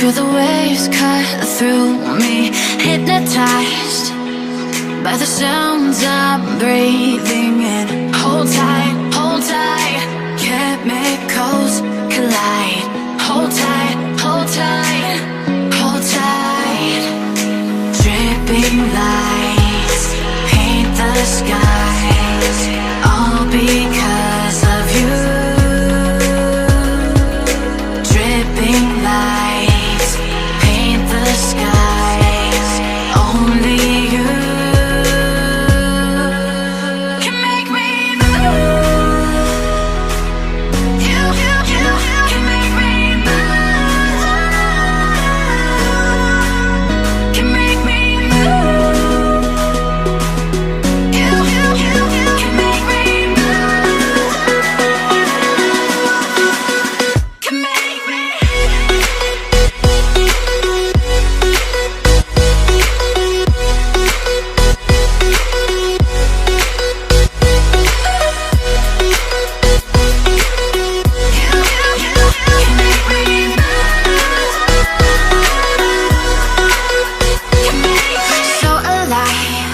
Feel the waves cut through me, hypnotized by the sounds I'm breathing in. Hold tight, hold tight, chemicals collide. Hold tight, hold tight, hold tight. Dripping lights paint the skies, all because of you. Dripping lights paint the skies, only you can make me move. You can make me move. Can make me move. You can make me move. Can make me. So alive,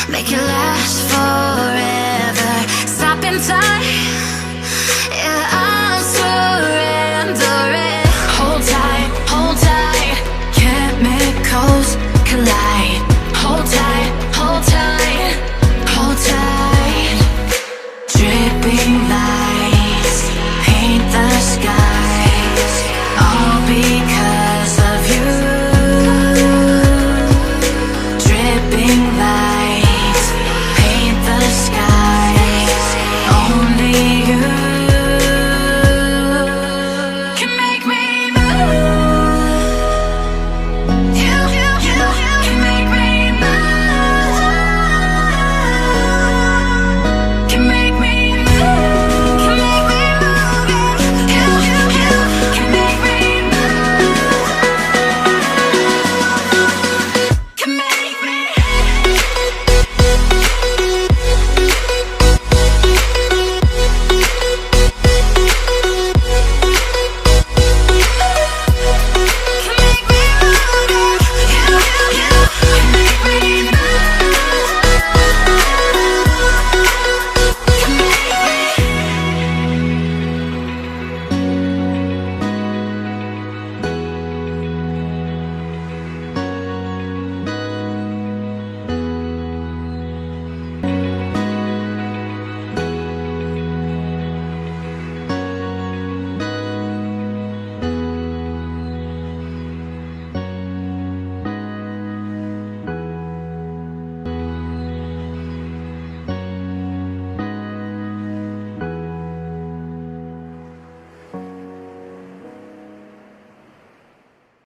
make it last forever. Stop in time,